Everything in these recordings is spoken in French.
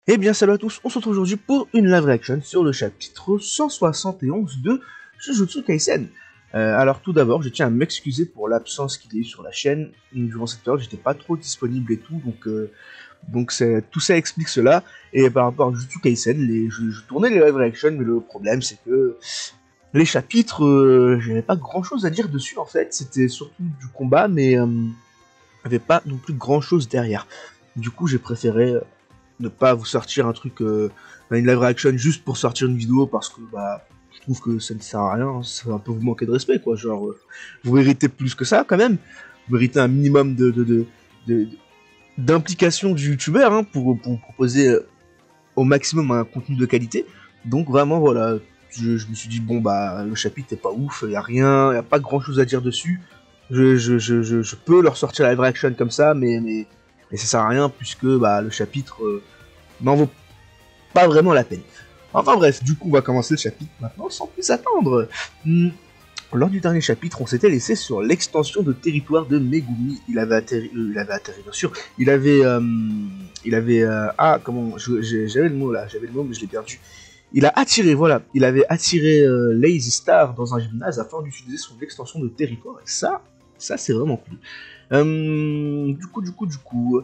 Eh bien salut à tous, on se retrouve aujourd'hui pour une live reaction sur le chapitre 171 de Jujutsu Kaisen. Alors tout d'abord, je tiens à m'excuser pour l'absence qu'il y a eu sur la chaîne. Durant cette période, j'étais pas trop disponible et tout, donc tout ça explique cela. Et par rapport à Jujutsu Kaisen, je tournais les live reactions, mais le problème c'est que les chapitres, j'avais pas grand chose à dire dessus en fait. C'était surtout du combat, mais il n'y avait pas non plus grand chose derrière. Du coup, j'ai préféré ne pas vous sortir un truc, une live reaction juste pour sortir une vidéo parce que je trouve que ça ne sert à rien, ça va un peu vous manquer de respect quoi, genre vous méritez plus que ça quand même, vous méritez un minimum d'implication du youtubeur hein, pour proposer au maximum un contenu de qualité, donc vraiment voilà, je me suis dit bon bah le chapitre est pas ouf, y a rien, y a pas grand chose à dire dessus, je peux leur sortir la live reaction comme ça, mais ça sert à rien puisque le chapitre n'en vaut pas vraiment la peine. Enfin bref, du coup on va commencer le chapitre maintenant sans plus attendre. Lors du dernier chapitre, on s'était laissé sur l'extension de territoire de Megumi. Il avait atterri bien sûr. J'avais le mot là, mais je l'ai perdu. Il a attiré, voilà, il avait attiré Lazy Star dans un gymnase afin d'utiliser son extension de territoire. Et ça c'est vraiment cool. Du coup.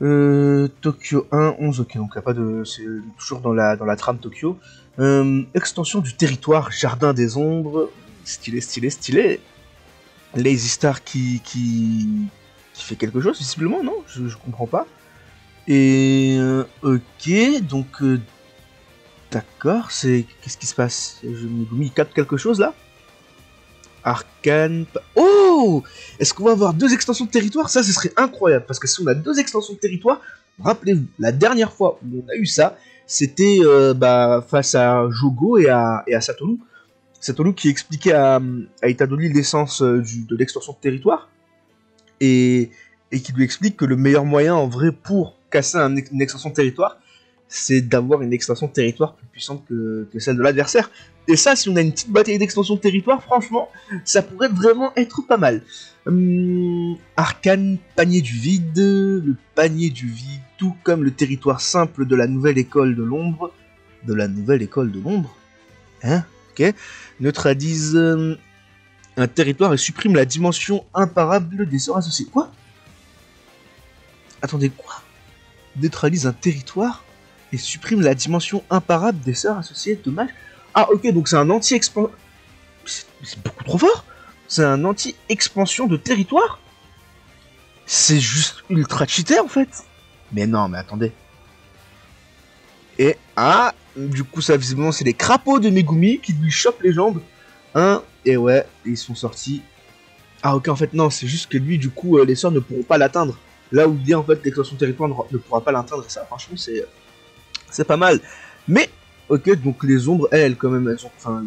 Tokyo 1, 11, ok, donc il n'y a pas de. C'est toujours dans la trame Tokyo. Extension du territoire, Jardin des Ombres. Stylé. Lazy Star qui fait quelque chose, visiblement, non je comprends pas. Et. Ok, donc. D'accord, c'est. Qu'est-ce qui se passe Megumi, il capte quelque chose là Arcane. Oh, est-ce qu'on va avoir deux extensions de territoire? Ça, ce serait incroyable. Parce que si on a deux extensions de territoire, rappelez-vous, la dernière fois où on a eu ça, c'était face à Jogo et à Satoru. Satoru qui expliquait à Itadori l'essence de l'extension de territoire. Et qui lui explique que le meilleur moyen en vrai pour casser une extension de territoire, c'est d'avoir une extension de territoire plus puissante que celle de l'adversaire. Et ça, si on a une petite bataille d'extension de territoire, franchement, ça pourrait vraiment être pas mal. Arcane, panier du vide. Le panier du vide, tout comme le territoire simple de la nouvelle école de l'ombre. De la nouvelle école de l'ombre. Hein? Ok. Neutralise un territoire et supprime la dimension imparable des sorts associés. Quoi? Attendez, quoi? Neutralise un territoire et supprime la dimension imparable des sorts associés. Dommage. Ah ok, donc c'est un anti-expansion. C'est beaucoup trop fort. C'est un anti-expansion de territoire. C'est juste ultra cheaté en fait. Mais non, mais attendez. Et du coup ça visiblement c'est les crapauds de Megumi qui lui chopent les jambes. Et ouais, ils sont sortis. Ah ok, en fait non, c'est juste que lui du coup les sorts ne pourront pas l'atteindre. Là où il dit en fait l'extension de territoire ne pourra pas l'atteindre. Ça franchement c'est pas mal. Mais ok, donc les ombres, elles, quand même, elles ont, enfin,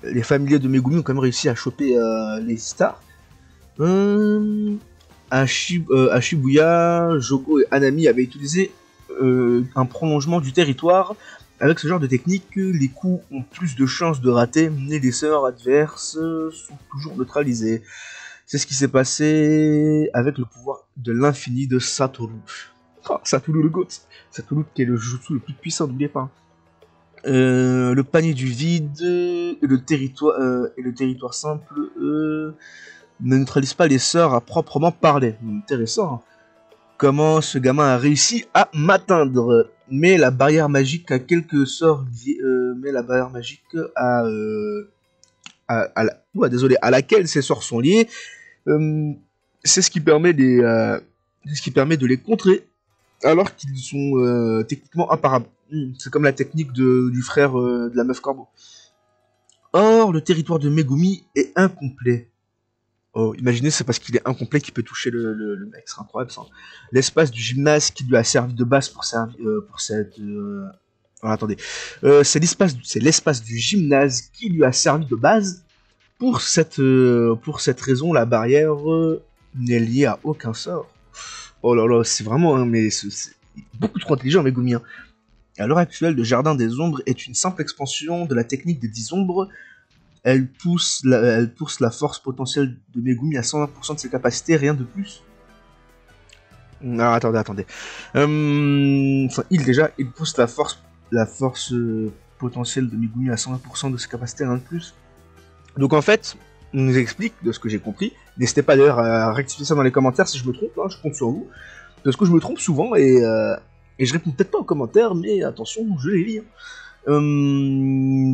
les familiers de Megumi ont quand même réussi à choper les stars. À Shibuya, Jogo et Hanami avaient utilisé un prolongement du territoire. Avec ce genre de technique, les coups ont plus de chances de rater, mais les sœurs adverses sont toujours neutralisées. C'est ce qui s'est passé avec le pouvoir de l'infini de Satoru. Oh, Satoru le GOAT. Satoru qui est le jutsu le plus puissant, n'oubliez pas. Le panier du vide et le territoire simple ne neutralisent pas les sorts à proprement parler. Intéressant. Hein. Comment ce gamin a réussi à m'atteindre? Mais la barrière magique a quelques sorts liés. Mais la barrière magique à laquelle ces sorts sont liés, c'est ce qui permet de les contrer alors qu'ils sont techniquement imparables. C'est comme la technique du frère de la meuf corbeau. Or, le territoire de Megumi est incomplet. Oh, imaginez, c'est parce qu'il est incomplet qu'il peut toucher le mec, c'est incroyable ça. L'espace du gymnase qui lui a servi de base pour cette... Alors, attendez. C'est l'espace du gymnase qui lui a servi de base. Pour cette raison, la barrière n'est liée à aucun sort. Oh là là, c'est vraiment... Hein, mais c'est beaucoup trop intelligent, Megumi. Hein. À l'heure actuelle, le Jardin des Ombres est une simple expansion de la technique des 10 ombres. Elle pousse la force potentielle de Megumi à 120% de ses capacités, rien de plus. Non, attendez. Enfin, il booste la force potentielle de Megumi à 120% de ses capacités, rien de plus. Donc en fait, on nous explique, de ce que j'ai compris, n'hésitez pas d'ailleurs à rectifier ça dans les commentaires si je me trompe, hein, je compte sur vous, parce que je me trompe souvent et je réponds peut-être pas aux commentaires, mais attention, je les lis. Hein.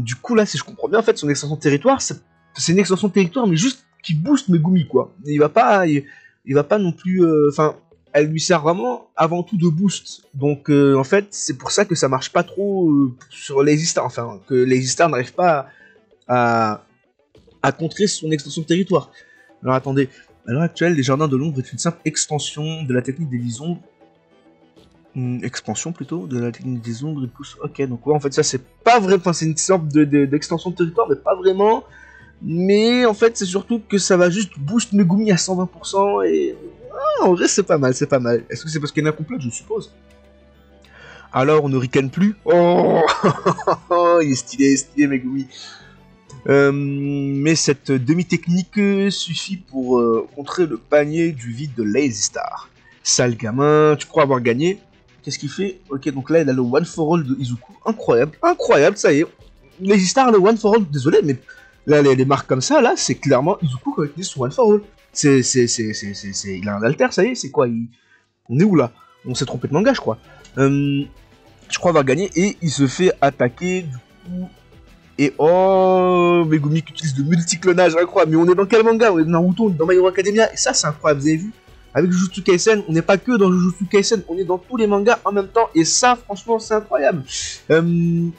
Du coup là, si je comprends bien, en fait, son extension de territoire, c'est une extension de territoire, mais juste qui booste Megumi, quoi. Il va pas non plus, enfin, elle lui sert vraiment avant tout de boost. Donc en fait, c'est pour ça que ça marche pas trop sur Lazy Star, enfin, que Lazy Star n'arrive pas à contrer son extension de territoire. Alors attendez, à l'heure actuelle, les jardins de l'ombre est une simple extension de la technique des ombres. Expansion plutôt de la technique des ombres, il pousse. Ok, donc ouais, en fait, ça c'est pas vrai. Enfin, c'est une sorte d'extension de territoire, mais pas vraiment. Mais en fait, c'est surtout que ça va juste boost Megumi à 120% et. Ah, en vrai, c'est pas mal, c'est pas mal. Est-ce que c'est parce qu'elle est incomplète, je suppose? Alors, on ne ricane plus. Oh, il est stylé, Megumi. Mais cette demi-technique suffit pour contrer le panier du vide de Lazy Star. Sale gamin, tu crois avoir gagné? Qu'est-ce qu'il fait? Ok, donc là, il a le One for All de Izuku. Incroyable, incroyable, ça y est. Lazy Star, le One for All, désolé, mais là, les marques comme ça, là, c'est clairement Izuku qui a utilisé son One for All. Il a un alter, ça y est, c'est quoi On est où là? On s'est trompé de manga, je crois. Je crois avoir gagné et il se fait attaquer, du coup. Et oh, Megumi qui utilise le multiclonage, incroyable. Mais on est dans quel manga? On est dans Naruto, on est dans My Hero Academia. Et ça, c'est incroyable, vous avez vu? Avec Jujutsu Kaisen, on n'est pas que dans Jujutsu Kaisen, on est dans tous les mangas en même temps. Et ça, franchement, c'est incroyable.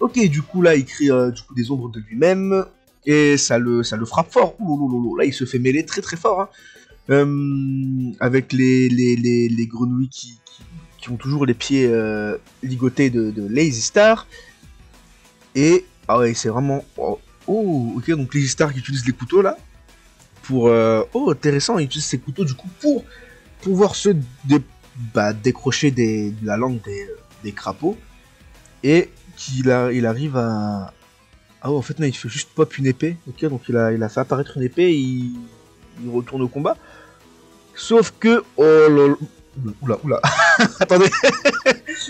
Ok, du coup, là, il crée du coup, des ombres de lui-même. Et ça le frappe fort. Ouh, là, il se fait mêler très très fort. Hein. Avec les grenouilles qui ont toujours les pieds ligotés de Lazy Star. Et ah ouais, c'est vraiment. Oh, ok, donc Lazy Star qui utilise les couteaux là. Pour. Oh, intéressant, il utilise ses couteaux du coup pour pouvoir se décrocher de la langue des crapauds. Et il arrive à. Ah ouais, en fait, non, il fait juste pop une épée. Ok, donc il a fait apparaître une épée et il retourne au combat. Sauf que. Oh lol. Oula. Attendez.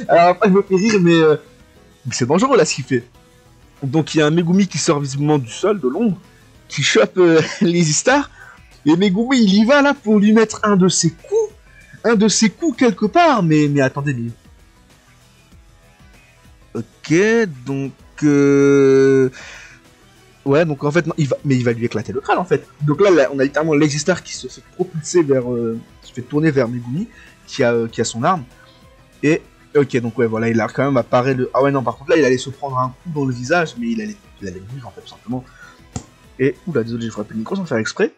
Alors après, je me fais rire, mais c'est dangereux là ce qu'il fait. Donc il y a un Megumi qui sort visiblement du sol, de l'ombre, qui chope Lazy Star, et Megumi il y va là pour lui mettre un de ses coups quelque part, mais attendez, mais... Ok, donc... Ouais, donc en fait, non, il va lui éclater le crâne en fait. Donc là, on a littéralement Lazy Star qui se fait propulser qui se fait tourner vers Megumi, qui a son arme, et... Ok, donc ouais, voilà, il a quand même apparu le... Ah ouais, non, par contre, là, il allait se prendre un coup dans le visage, mais il allait mourir, en fait, tout simplement. Et... Oula, désolé, je frappe le micro sans faire exprès.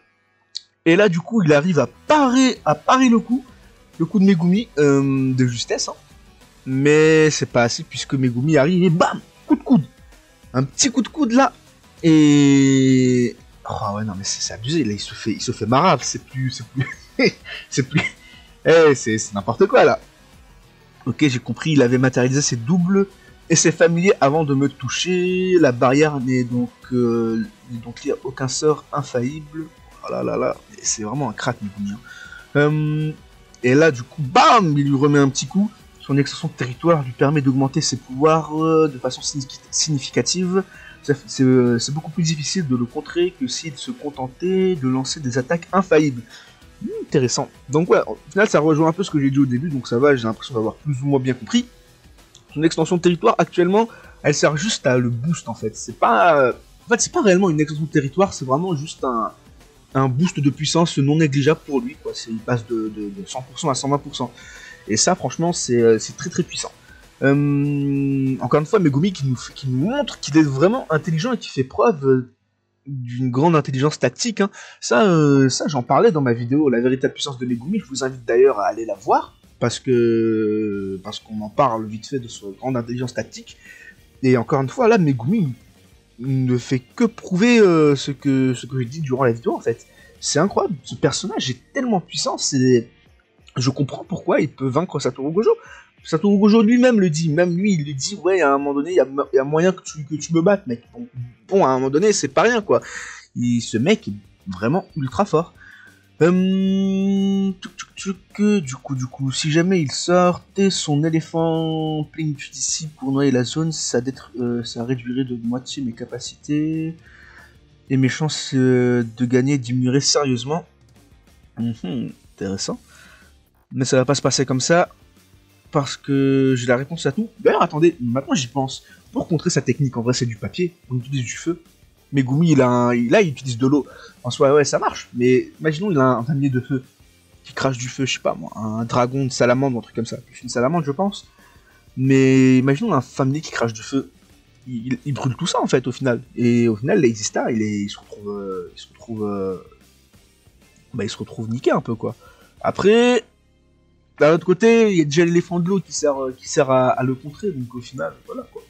Et là, du coup, il arrive à parer le coup de Megumi, de justesse, hein. Mais c'est pas assez, puisque Megumi arrive et bam, coup de coude. Un petit coup de coude, là. Et... Oh ouais, non, mais c'est abusé, là, il se fait marave, c'est plus... Eh, c'est n'importe quoi, là. Ok, j'ai compris, il avait matérialisé ses doubles et ses familiers avant de me toucher. La barrière n'est donc liée à aucun sort infaillible. Oh là, c'est vraiment un crack, Megumi. Hein. Et là, du coup, bam, il lui remet un petit coup. Son extension de territoire lui permet d'augmenter ses pouvoirs de façon significative. C'est beaucoup plus difficile de le contrer que s'il se contentait de lancer des attaques infaillibles. Intéressant. Donc ouais, au final ça rejoint un peu ce que j'ai dit au début, donc ça va, j'ai l'impression d'avoir plus ou moins bien compris. Son extension de territoire actuellement, elle sert juste à le boost en fait. C'est pas réellement une extension de territoire, c'est vraiment juste un boost de puissance non négligeable pour lui, quoi. Il passe de 100% à 120%. Et ça franchement c'est très très puissant. Encore une fois, Megumi qui nous montre qu'il est vraiment intelligent et qui fait preuve d'une grande intelligence tactique, hein. Ça j'en parlais dans ma vidéo La véritable puissance de Megumi, je vous invite d'ailleurs à aller la voir, parce qu'on en parle vite fait de sa grande intelligence tactique, et encore une fois, là, Megumi ne fait que prouver ce que j'ai dit durant la vidéo, en fait. C'est incroyable, ce personnage est tellement puissant, je comprends pourquoi il peut vaincre Satoru Gojo. Satoru Gojo lui-même le dit, même lui il lui dit ouais à un moment donné il y a moyen que tu me battes mec. Bon à un moment donné c'est pas rien quoi. Ce mec est vraiment ultra fort. Du coup, si jamais il sortait son éléphant plénitude ici pour noyer la zone, ça réduirait de moitié mes capacités et mes chances de gagner diminueraient sérieusement. Intéressant. Mais ça va pas se passer comme ça parce que j'ai la réponse à tout. D'ailleurs, attendez, maintenant j'y pense. Pour contrer sa technique, en vrai, c'est du papier. On utilise du feu. Megumi, il utilise de l'eau. En soi, ouais, ça marche. Mais imaginons, il a un familier de feu qui crache du feu, je sais pas moi, un dragon de salamandre ou un truc comme ça. Plus une salamandre, je pense. Mais imaginons un familier qui crache du feu. Il brûle tout ça en fait au final. Et au final, l'Exista, il se retrouve niqué un peu quoi. Après, d'un autre côté, il y a déjà l'éléphant de l'eau qui sert à le contrer. Donc au final, voilà quoi.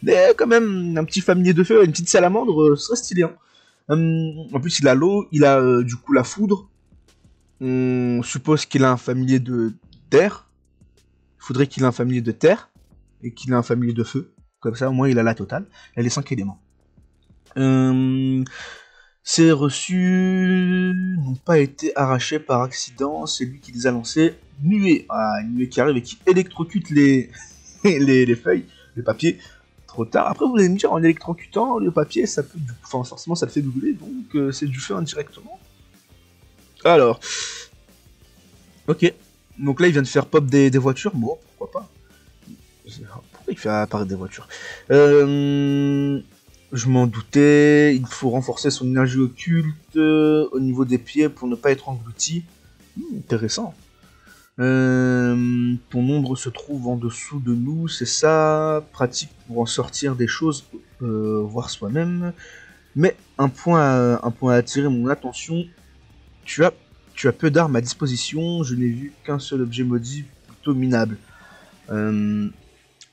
Mais quand même, un petit familier de feu, une petite salamandre, ce serait stylé. Hein. En plus, il a l'eau, il a du coup la foudre. On suppose qu'il a un familier de terre. Il faudrait qu'il ait un familier de terre et qu'il ait un familier de feu. Comme ça, au moins, il a la totale. Il a les 5 éléments. Ces reçus n'ont pas été arrachés par accident. C'est lui qui les a lancés. Nuée. Ah, une nuée qui arrive et qui électrocute les feuilles, les papiers. Trop tard. Après, vous allez me dire, en électrocutant le papier, ça peut forcément, ça le fait brûler. Donc, c'est du feu indirectement. Alors. Ok. Donc là, il vient de faire pop des voitures. Bon, pourquoi pas. Pourquoi il fait apparaître des voitures Je m'en doutais. Il faut renforcer son énergie occulte au niveau des pieds pour ne pas être englouti. Intéressant. Ton ombre se trouve en dessous de nous, c'est ça. Pratique pour en sortir des choses, voir soi-même. Mais un point à attirer mon attention. Tu as peu d'armes à disposition. Je n'ai vu qu'un seul objet maudit plutôt minable.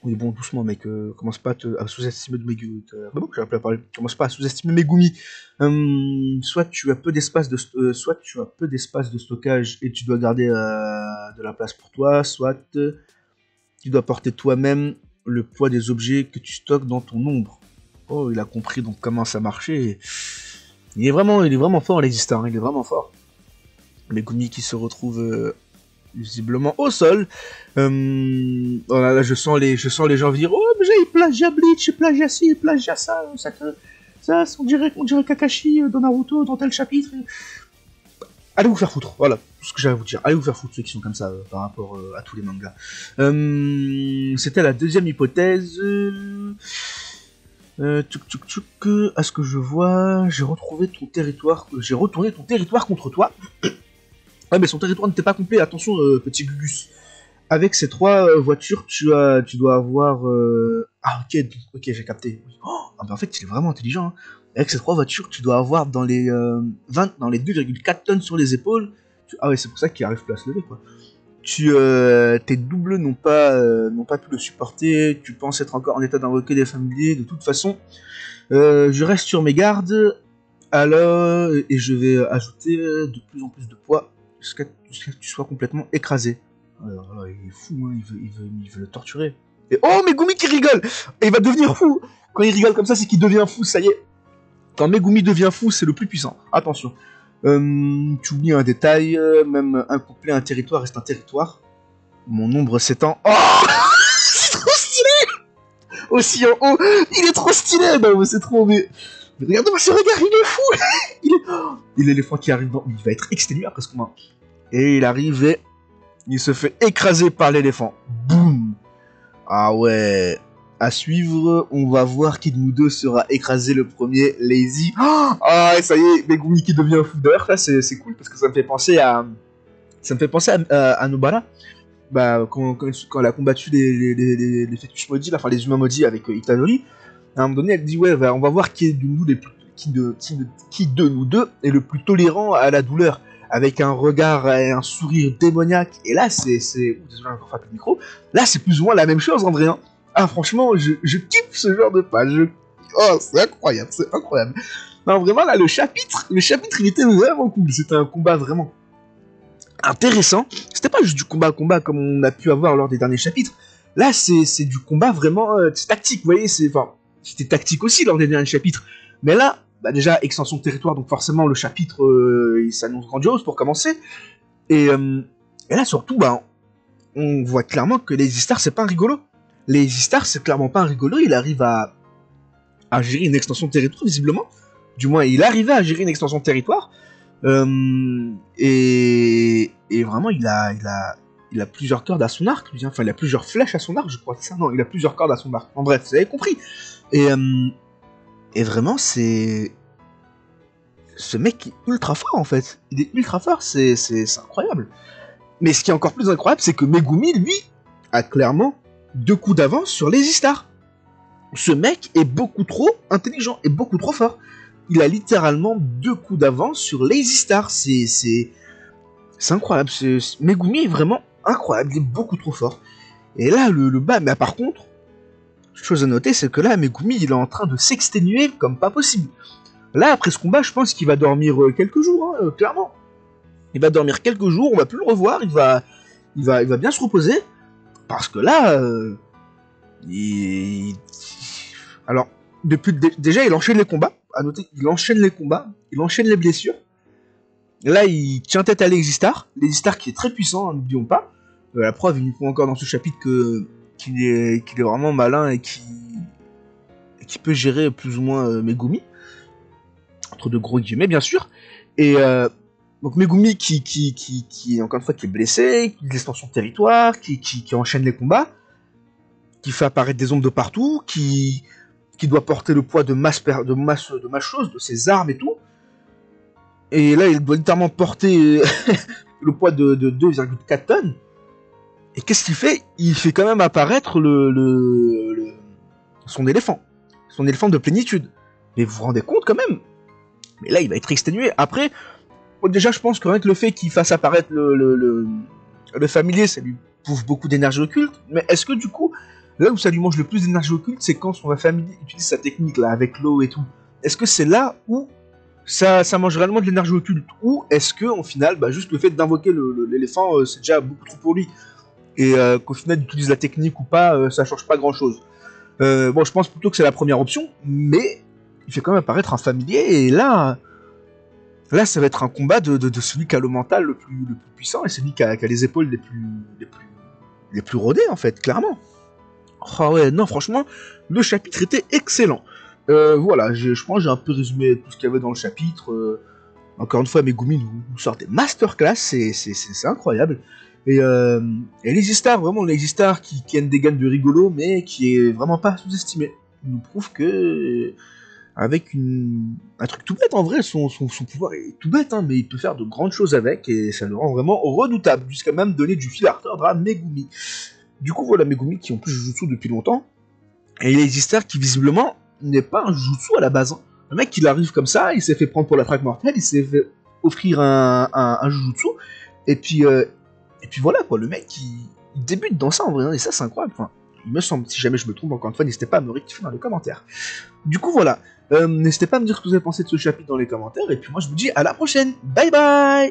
Oui, bon, doucement, mec. Commence pas à sous-estimer Megumi. Commence pas à sous-estimer Megumi. Soit tu as peu d'espace de stockage et tu dois garder de la place pour toi, soit tu dois porter toi-même le poids des objets que tu stockes dans ton ombre. Oh, il a compris donc comment ça marchait. Il est vraiment fort, l'existant. Hein, il est vraiment fort. Megumi qui se retrouve visiblement au sol. Voilà, là, je sens les gens dire oh mais il plagia Bleach, il plagia ci, il plagia ça, on dirait Kakashi dans Naruto dans tel chapitre. Allez vous faire foutre, voilà tout ce que j'allais vous dire. Allez vous faire foutre ceux qui sont comme ça par rapport à tous les mangas. C'était la deuxième hypothèse. À ce que je vois, j'ai retourné ton territoire contre toi. Ah mais son territoire n'était pas complet, attention petit Gugus. Avec ces 3 voitures, tu dois avoir... Ah ok, j'ai capté. Oh, ah, bah en fait, il est vraiment intelligent. Hein. Avec ces 3 voitures, tu dois avoir dans les 2,4 tonnes sur les épaules. Ah ouais, c'est pour ça qu'il arrive plus à se lever, quoi. Tes doubles n'ont pas pu le supporter. Tu penses être encore en état d'invoquer des familiers. De toute façon, je reste sur mes gardes. Alors, et je vais ajouter de plus en plus de poids jusqu'à que tu sois complètement écrasé. Alors, il est fou, hein, il veut le torturer. Et oh, Megumi qui rigole. Et il va devenir fou. Quand il rigole comme ça, c'est qu'il devient fou, ça y est. Quand Megumi devient fou, c'est le plus puissant. Attention. Tu oublies un détail, même incomplet, un territoire reste un territoire. Mon ombre s'étend. Oh c'est trop stylé. Aussi en haut, il est trop stylé. Non, mais c'est trop... Mais regarde-moi ce regard, il est fou. Et l'éléphant qui arrive, il va être exténué après ce combat. Et il arrive et il se fait écraser par l'éléphant. Boum. Ah ouais. À suivre, on va voir qui de nous deux sera écrasé le premier. Lazy. Ah, ça y est, Megumi qui devient fou. D'ailleurs, là, c'est cool parce que ça me fait penser à Nobara. Bah, quand elle a combattu les fétiches maudits, enfin les humains maudits avec Itadori. À un moment donné, elle dit ouais, on va voir qui de nous deux est le plus tolérant à la douleur, avec un regard et un sourire démoniaque. Et là, désolé, encore frappé le micro. Là, c'est plus ou moins la même chose en vrai. Hein. Ah, franchement, je kiffe ce genre de page. Oh, c'est incroyable, c'est incroyable. Non, vraiment, là, le chapitre, il était vraiment cool. C'était un combat vraiment intéressant. C'était pas juste du combat comme on a pu avoir lors des derniers chapitres. Là, c'est du combat vraiment tactique, vous voyez. C'était tactique aussi lors des derniers chapitres. Mais là, bah déjà, extension de territoire, donc forcément, le chapitre, il s'annonce grandiose pour commencer. Et là, surtout, bah, on voit clairement que Lazy Star, c'est pas un rigolo. Lazy Star, c'est clairement pas un rigolo, il arrive à gérer une extension de territoire, visiblement. Du moins, il arrivait à gérer une extension de territoire. Et vraiment, il a plusieurs cordes à son arc, enfin, il a plusieurs flèches à son arc, je crois, c'est ça. Non, il a plusieurs cordes à son arc. En bref, vous avez compris. Et vraiment, c'est... Ce mec est ultra fort, en fait. Il est ultra fort, c'est incroyable. Mais ce qui est encore plus incroyable, c'est que Megumi, lui, a clairement 2 coups d'avance sur Lazy Star. Ce mec est beaucoup trop intelligent et beaucoup trop fort. Il a littéralement 2 coups d'avance sur Lazy Star. C'est incroyable. Megumi est vraiment incroyable. Il est beaucoup trop fort. Et là, le bas... Mais par contre, chose à noter, c'est que là, Megumi, il est en train de s'exténuer comme pas possible. Là, après ce combat, je pense qu'il va dormir quelques jours, hein, clairement. Il va dormir quelques jours, on va plus le revoir, il va bien se reposer. Parce que là, alors, déjà, il enchaîne les combats. À noter, il enchaîne les combats, il enchaîne les blessures. Là, il tient tête à Lazy Star. Lazy Star qui est très puissant, hein, n'oublions pas. La preuve, il nous prouve encore dans ce chapitre qu'il est vraiment malin et qui peut gérer plus ou moins Megumi. Entre de gros guillemets, bien sûr. Et donc Megumi qui encore une fois, qui est blessé, qui descend son territoire, qui enchaîne les combats, qui fait apparaître des ombres de partout, qui doit porter le poids de masse choses, de ses armes et tout. Et là, il doit littéralement porter le poids de 2,4 tonnes. Et qu'est-ce qu'il fait? Il fait quand même apparaître son éléphant de plénitude. Mais vous vous rendez compte quand même? Mais là, il va être exténué. Après, déjà, je pense que rien que le fait qu'il fasse apparaître le familier, ça lui bouffe beaucoup d'énergie occulte. Mais est-ce que du coup, là où ça lui mange le plus d'énergie occulte, c'est quand son familier utilise sa technique là avec l'eau et tout. Est-ce que c'est là où ça mange réellement de l'énergie occulte? Ou est-ce que, au final, bah, juste le fait d'invoquer l'éléphant, c'est déjà beaucoup trop pour lui? Et qu'au final, il utilise la technique ou pas, ça change pas grand-chose. Bon, je pense plutôt que c'est la première option, mais il fait quand même apparaître un familier, et là, ça va être un combat de celui qui a le mental le plus puissant, et celui qui a les épaules les plus rodées, en fait, clairement. Oh ouais, non, franchement, le chapitre était excellent. Voilà, je pense que j'ai un peu résumé tout ce qu'il y avait dans le chapitre. Encore une fois, Megumi nous sort des masterclass, c'est incroyable. Et Lazy Star, vraiment Lazy Star qui a une dégaine de rigolo, mais qui est vraiment pas sous-estimé. Il nous prouve que, avec un truc tout bête en vrai, son pouvoir est tout bête, hein, mais il peut faire de grandes choses avec, et ça le rend vraiment redoutable, jusqu'à même donner du fil à retordre à Megumi. Du coup, voilà Megumi qui en plus Jujutsu depuis longtemps, et Lazy Star qui visiblement n'est pas un Jujutsu à la base. Hein. Le mec, il arrive comme ça, il s'est fait prendre pour la traque mortelle, il s'est fait offrir un Jujutsu, et puis voilà quoi, le mec il débute dans ça en vrai, hein, et ça c'est incroyable. Enfin, il me semble, si jamais je me trompe, encore une fois, n'hésitez pas à me rectifier dans les commentaires. Du coup voilà, n'hésitez pas à me dire ce que vous avez pensé de ce chapitre dans les commentaires, et puis moi je vous dis à la prochaine, bye bye.